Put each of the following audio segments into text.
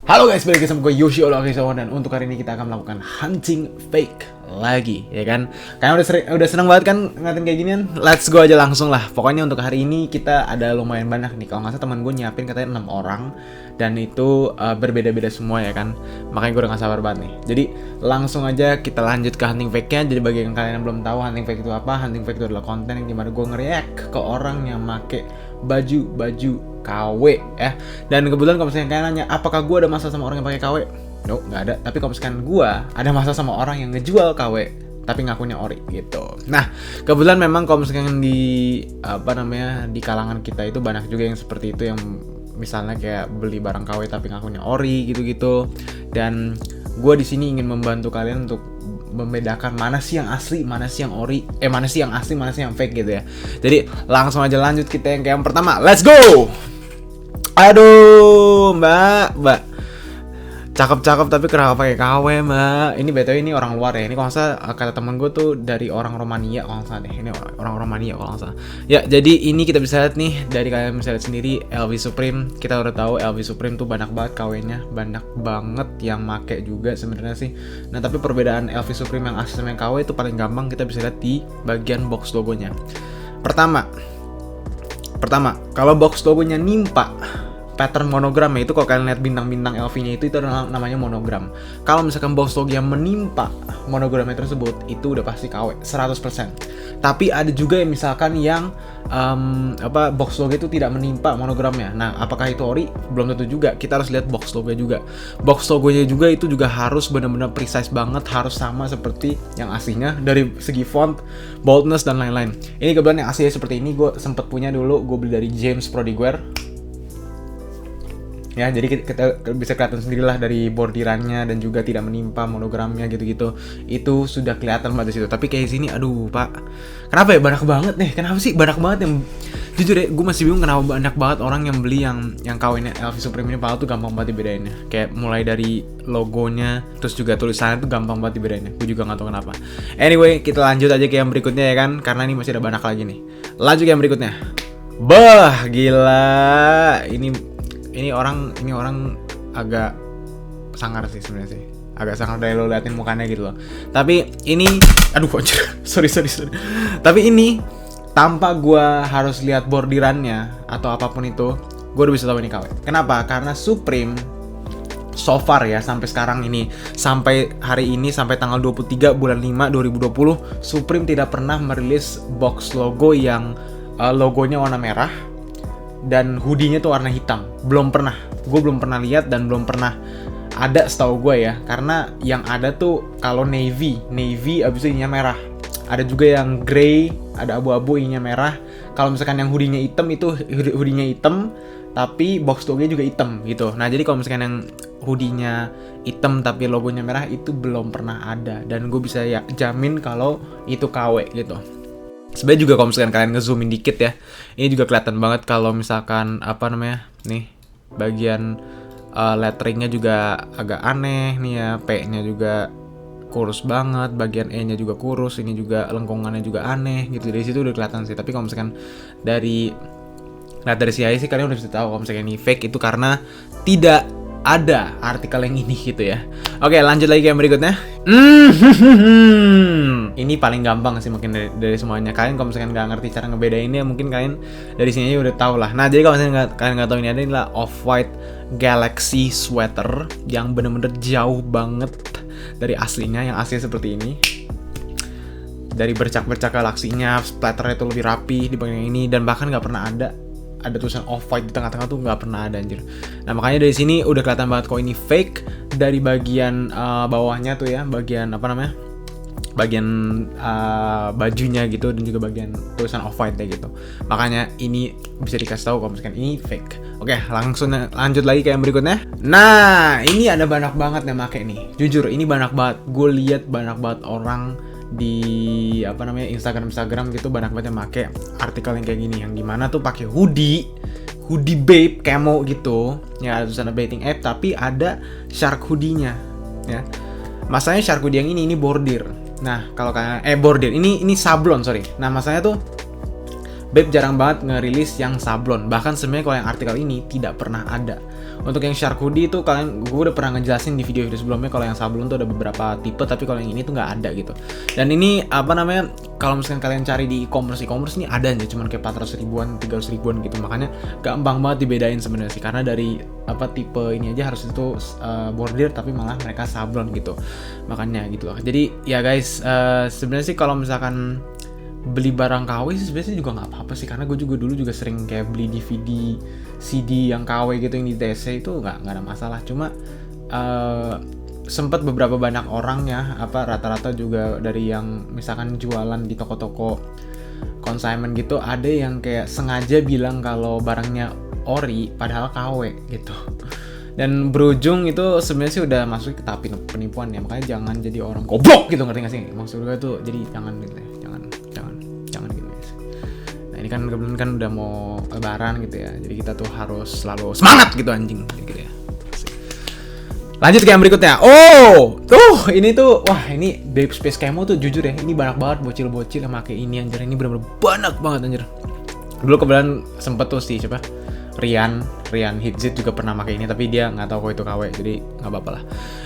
Halo guys, balik lagi sama gue Yoshi Olakisawan, dan untuk hari ini kita akan melakukan hunting fake lagi, ya kan? Kalian udah seneng banget kan ngeliatin kayak ginian? Let's go aja langsung lah. Pokoknya untuk hari ini kita ada lumayan banyak nih. Kalau nggak salah teman gue nyiapin katanya 6 orang, dan itu berbeda-beda semua ya kan? Makanya gue udah gak sabar banget nih. Jadi langsung aja kita lanjut ke hunting fake-nya. Jadi bagi kalian yang belum tahu hunting fake itu apa, hunting fake itu adalah konten yang dimana gue nge-react ke orang yang make baju KW ya. Dan kebetulan kalau misalnya kalian nanya apakah gue ada masalah sama orang yang pakai KW, no, nggak ada. Tapi kalau misalkan gue ada masalah sama orang yang ngejual KW tapi ngakunya ori gitu. Nah, kebetulan memang kalau misalkan di di kalangan kita itu banyak juga yang seperti itu, yang misalnya kayak beli barang KW tapi ngakunya ori gitu-gitu. Dan gue di sini ingin membantu kalian untuk membedakan mana sih yang asli, mana sih yang ori, mana sih yang asli, mana sih yang fake gitu ya. Jadi langsung aja lanjut kita yang kayak yang pertama. Let's go. Aduh, mbak, cakep tapi kenapa pakai KW, mbak? Ini btw ini orang luar ya. Ini kalau nggak salah kata temen gue tuh dari orang Romania kalau nggak salah deh. Ini orang Romania kalau nggak salah. Ya, jadi ini kita bisa lihat nih, dari kalian bisa lihat sendiri LV Supreme. Kita udah tahu LV Supreme tuh banyak banget KW-nya, banyak banget yang make juga sebenarnya sih. Nah, tapi perbedaan LV Supreme yang asli sama yang KW itu paling gampang kita bisa lihat di bagian box logonya. Pertama, kalau box logonya nimpa pattern monogram ya, itu kalau kalian lihat bintang-bintang LV-nya itu namanya monogram. Kalau misalkan box logo yang menimpa monogramnya tersebut, itu udah pasti KW 100%. Tapi ada juga yang misalkan yang box logo itu tidak menimpa monogramnya. Nah, apakah itu ori? Belum tentu juga. Kita harus lihat box logo juga. Box logonya juga itu juga harus benar-benar precise banget, harus sama seperti yang aslinya dari segi font, boldness dan lain-lain. Ini kebetulan yang aslinya seperti ini, gue sempet punya dulu, gue beli dari James Prodiguer. Ya, jadi kita bisa kelihatan sendirilah dari bordirannya dan juga tidak menimpa monogramnya gitu-gitu. Itu sudah kelihatan banget di situ. Tapi kayak sini, aduh pak, kenapa ya banyak banget nih? Kenapa sih banyak banget yang, jujur ya, gue masih bingung kenapa banyak banget orang yang beli yang KW-nya LV Supreme ini, padahal tuh gampang banget dibedainnya. Kayak mulai dari logonya, terus juga tulisannya tuh gampang banget dibedainnya. Gue juga nggak tahu kenapa. Anyway, kita lanjut aja ke yang berikutnya ya kan, karena ini masih ada banyak lagi nih. Lanjut ke yang berikutnya. Bah, gila, ini orang agak sangar sih sebenarnya sih. Agak sangar dari lo liatin mukanya gitu loh. Tapi ini, aduh anjir, sorry. Tapi ini tanpa gua harus lihat bordirannya atau apapun itu, gua udah bisa tahu ini KW. Kenapa? Karena Supreme so far ya, sampai sekarang ini, sampai hari ini, sampai tanggal 23 bulan 5 2020, Supreme tidak pernah merilis box logo yang logonya warna merah dan hoodie-nya tuh warna hitam. Belum pernah. Gue belum pernah lihat dan belum pernah ada setahu gue ya. Karena yang ada tuh kalau navy abis itu ininya merah. Ada juga yang grey, ada abu-abu ininya merah. Kalau misalkan yang hoodie-nya hitam, itu hoodie-nya hitam tapi box logo-nya juga hitam gitu. Nah, jadi kalau misalkan yang hoodie-nya hitam tapi logonya merah, itu belum pernah ada. Dan gue bisa ya jamin kalau itu KW gitu. Sebenarnya juga kalau misalkan kalian ngezoomin dikit ya, ini juga kelihatan banget kalau misalkan nih bagian letteringnya juga agak aneh nih ya, P-nya juga kurus banget, bagian E-nya juga kurus, ini juga lengkungannya juga aneh gitu. Dari situ udah kelihatan sih. Tapi kalau misalkan dari CI sih kalian udah bisa tahu kalau misalkan ini fake itu karena tidak ada artikel yang ini gitu ya. Oke, lanjut lagi ke yang berikutnya. Ini paling gampang sih mungkin dari semuanya. Kalian kalau misalkan nggak ngerti cara ngebedainnya, mungkin kalian dari sini aja udah tahu lah. Nah, jadi kalau misalkan kalian nggak tahu, ini adalah Off-White Galaxy Sweater yang bener-bener jauh banget dari aslinya. Yang aslinya seperti ini. Dari bercak-bercak galaksinya, splatternya itu lebih rapi dibanding yang ini, dan bahkan nggak pernah ada tulisan Off-White di tengah-tengah tuh nggak pernah ada anjir. Nah, makanya dari sini udah kelihatan banget kok ini fake. Dari bagian bawahnya tuh ya, bagian bajunya gitu, dan juga bagian tulisan Off-White gitu. Makanya ini bisa dikasih tahu kalau misalkan ini fake. Oke, langsung lanjut lagi ke yang berikutnya. Nah, ini ada banyak banget yang make nih. Jujur, ini banyak banget. Gue lihat banyak banget orang di Instagram gitu, banyak banget yang make artikel yang kayak gini, yang dimana tuh pakai hoodie babe camo gitu ya, ada tulisan dating app tapi ada shark hoodie-nya ya. Masalahnya shark hoodie yang ini bordir. Nah, kalau kalian bordir ini sablon, sorry. Nah, masalahnya tuh Babe jarang banget ngerilis yang sablon. Bahkan sebenarnya kalau yang artikel ini tidak pernah ada. Untuk yang shark hoodie itu gue udah pernah ngejelasin di video-video sebelumnya kalau yang sablon tuh ada beberapa tipe, tapi kalau yang ini tuh nggak ada gitu. Dan ini apa namanya, kalau misalkan kalian cari di e-commerce ini ada aja cuman kayak 400 ribuan 300 ribuan gitu, makanya gampang banget dibedain sebenarnya sih, karena dari apa tipe ini aja harus itu bordir tapi malah mereka sablon gitu, makanya gitu loh. Jadi ya guys, sebenarnya sih kalau misalkan beli barang KW sih sebenarnya juga nggak apa-apa sih, karena gue juga dulu juga sering kayak beli DVD, CD yang KW gitu yang di TC itu nggak ada masalah. Cuma sempat beberapa banyak orang ya, apa rata-rata juga dari yang misalkan jualan di toko-toko consignment gitu, ada yang kayak sengaja bilang kalau barangnya ori padahal KW gitu. Dan berujung itu sebenarnya sih udah masuk ke tahap penipuan ya, makanya jangan jadi orang goblok gitu, ngerti gak sih? Maksud gue tuh jadi jangan gitu ya, jangan gitu guys. Nah ini kan kebetulan kan udah mau lebaran gitu ya, jadi kita tuh harus selalu semangat gitu anjing gitu ya. Lanjut ke yang berikutnya. Ini tuh, wah ini Babe Space Camo tuh jujur ya, ini banyak banget bocil-bocil yang pakai ini anjir, ini bener-bener banyak banget anjir. Dulu kebetulan sempet tuh sih siapa? Rian Hitzit juga pernah pakai ini, tapi dia nggak tahu kok itu KW, jadi nggak apa-apa lah.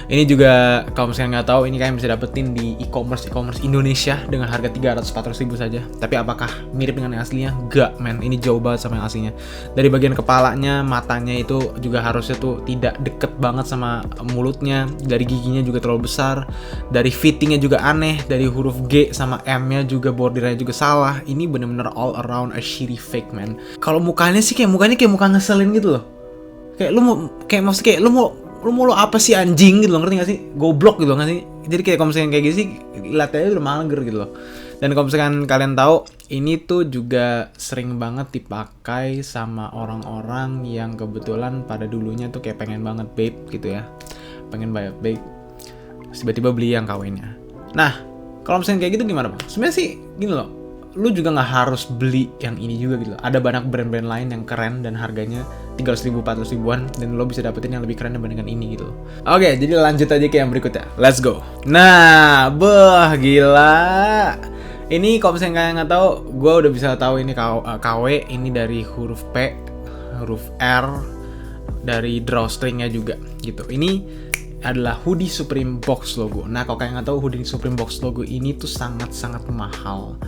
Ini juga kalau misalnya nggak tahu, ini kalian bisa dapetin di e-commerce Indonesia dengan harga 300-400 ribu saja. Tapi apakah mirip dengan yang aslinya? Gak men, ini jauh banget sama yang aslinya. Dari bagian kepalanya, matanya itu juga harusnya tuh tidak deket banget sama mulutnya. Dari giginya juga terlalu besar. Dari fittingnya juga aneh. Dari huruf G sama M-nya juga bordirnya juga salah. Ini bener-bener all around a shitty fake man. Kalau mukanya sih kayak muka ngeselin gitu loh. Kayak lu mau lo apa sih anjing gitu loh, ngerti gak sih? Goblok gitu loh gak sih? Jadi kayak kalau misalkan kayak gitu sih lihat aja udah mager gitu loh. Dan kalau misalkan kalian tahu, ini tuh juga sering banget dipakai sama orang-orang yang kebetulan pada dulunya tuh kayak pengen banget babe gitu ya. Pengen banget babe, tiba-tiba beli yang KW-nya. Nah, kalau misalkan kayak gitu gimana Bang? Sebenarnya sih gini loh, lu juga nggak harus beli yang ini juga gitu. Ada banyak brand-brand lain yang keren dan harganya 300 ribu, 400 ribuan, dan lo bisa dapetin yang lebih keren dibandingkan ini gitu. Oke, jadi lanjut aja ke yang berikutnya. Let's go. Nah, gila. Ini kalau misalnya kalian nggak tahu, gue udah bisa tahu ini KW. Ini dari huruf P, huruf R, dari drawstringnya juga gitu. Ini adalah hoodie Supreme Box Logo. Nah, kalau kalian nggak tahu, hoodie Supreme Box Logo ini tuh sangat-sangat mahal.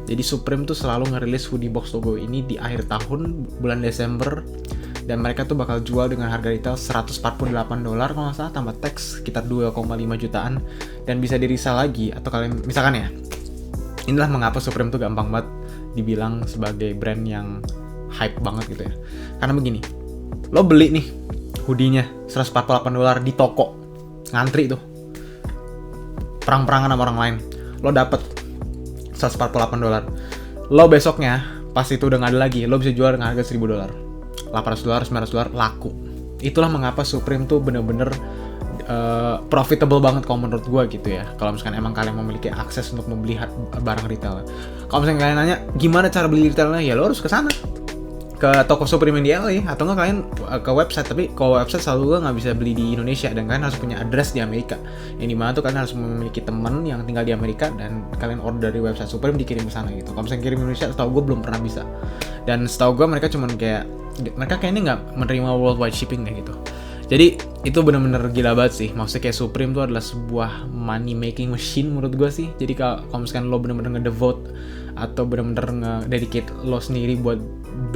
Jadi Supreme tuh selalu ngerilis hoodie box logo ini di akhir tahun, bulan Desember, dan mereka tuh bakal jual dengan harga retail $148 kalau nggak salah, tambah tax sekitar 2,5 jutaan, dan bisa di-resell lagi. Atau kalian misalkan ya, inilah mengapa Supreme tuh gampang banget dibilang sebagai brand yang hype banget gitu ya. Karena begini, lo beli nih hoodie-nya $148 di toko, ngantri tuh, perang-perangan sama orang lain, lo dapet $148. Lo besoknya pas itu udah nggak ada lagi, lo bisa jual dengan harga $1.000, $800, $900 laku. Itulah mengapa Supreme tuh bener-bener profitable banget kalau menurut gue gitu ya. Kalau misalkan emang kalian memiliki akses untuk membeli barang retail. Kalau misalkan kalian nanya gimana cara beli retailnya, ya lo harus ke sana, ke toko Supreme di LA, atau nggak kalian ke website. Tapi kalau website selalu gue nggak bisa beli di Indonesia, dan kalian harus punya address di Amerika, yang dimana tuh kalian harus memiliki teman yang tinggal di Amerika, dan kalian order dari website Supreme dikirim ke sana gitu. Kalau misalnya kirim Indonesia, setahu gue belum pernah bisa, dan setahu gue mereka kayaknya nggak menerima worldwide shipping deh gitu. Jadi itu bener-bener gila banget sih. Maksudnya kayak Supreme tuh adalah sebuah money making machine menurut gue sih. Jadi kalau misalkan lo bener-bener ngedevote atau bener-bener ngededicate lo sendiri buat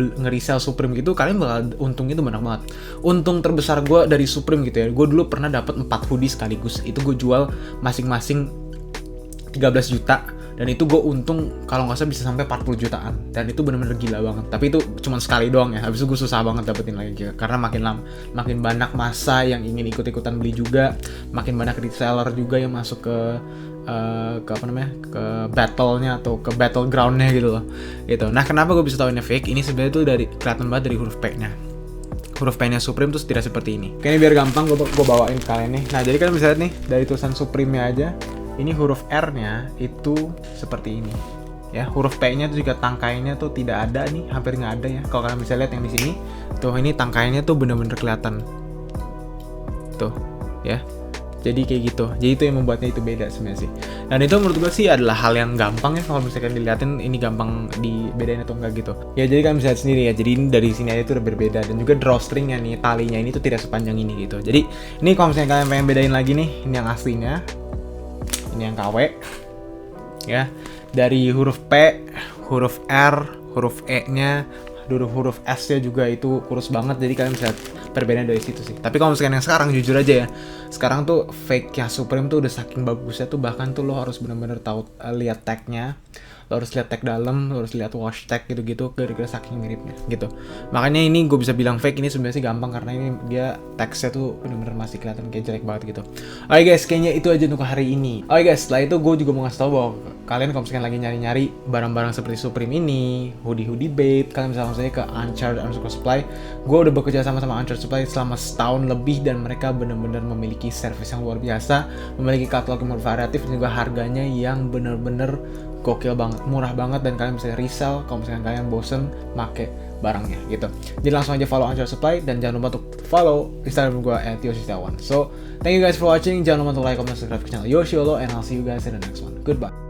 nge-resell Supreme gitu, kalian bakal untungnya tuh banyak banget. Untung terbesar gue dari Supreme gitu ya, gue dulu pernah dapat 4 hoodie sekaligus. Itu gue jual masing-masing 13 juta, dan itu gue untung kalau nggak salah bisa sampai 40 jutaan, dan itu bener-bener gila banget. Tapi itu cuma sekali doang ya, habis itu gue susah banget dapetin lagi gitu. Karena makin banyak masa yang ingin ikut-ikutan beli juga, makin banyak reseller juga yang masuk ke battle-nya atau ke battleground-nya gitu loh. Gitu. Nah, kenapa gue bisa tahu ini fake? Ini sebenarnya tuh kelihatan banget dari huruf P-nya. Huruf P-nya Supreme tuh tidak seperti ini. Kayaknya biar gampang gue bawain ke kalian nih. Nah, jadi kalian bisa lihat nih dari tulisan Supreme-nya aja. Ini huruf R-nya itu seperti ini. Ya, huruf P-nya tuh juga tangkainya tuh tidak ada nih, hampir nggak ada ya. Kalau kalian bisa lihat yang di sini, tuh ini tangkainya tuh bener-bener kelihatan. Tuh, ya. Jadi kayak gitu. Jadi itu yang membuatnya itu beda sebenarnya sih. Dan itu menurut gue sih adalah hal yang gampang ya, kalau misalkan dilihatin ini gampang dibedain atau enggak gitu. Ya jadi kalian bisa lihat sendiri ya. Jadi ini dari sini aja itu udah berbeda, dan juga drawstringnya nih, talinya ini tuh tidak sepanjang ini gitu. Jadi ini kalau misalkan kalian pengen bedain lagi nih, ini yang aslinya, ini yang KW ya. Dari huruf P, huruf R, huruf E-nya, huruf S-nya juga itu kurus banget. Jadi kalian bisa lihat perbedaan dari situ sih. Tapi kalau misalkan yang sekarang, jujur aja ya, sekarang tuh fake-nya Supreme tuh udah saking bagusnya tuh, bahkan tuh lo harus bener-bener tahu lihat tag-nya, lo harus lihat tag dalam, lo harus lihat wash tag gitu-gitu, gara-gara saking miripnya gitu. Makanya ini gue bisa bilang fake ini sebenarnya sih gampang, karena ini dia teksnya tuh bener-bener masih kelihatan kayak jelek banget gitu. Oke guys, kayaknya itu aja untuk hari ini. Oke guys, setelah itu gue juga mau ngasih tau bahwa kalian kalau misalkan lagi nyari-nyari barang-barang seperti Supreme ini, hoodie babe, kalian bisa langsung saja ke Uncharted_Supply. Gue udah bekerja sama Uncharted Supply selama setahun lebih, dan mereka benar-benar memiliki service yang luar biasa, memiliki katalog yang variatif, dan juga harganya yang benar-benar gokil banget, murah banget, dan kalian bisa resell kalau misalkan kalian bosen make barangnya gitu. Jadi langsung aja follow Uncharted Supply, dan jangan lupa untuk follow Instagram gue @yoshitawa1. So thank you guys for watching. Jangan lupa untuk like, comment, subscribe ke channel Yoshi Olo, and I'll see you guys in the next one. Goodbye.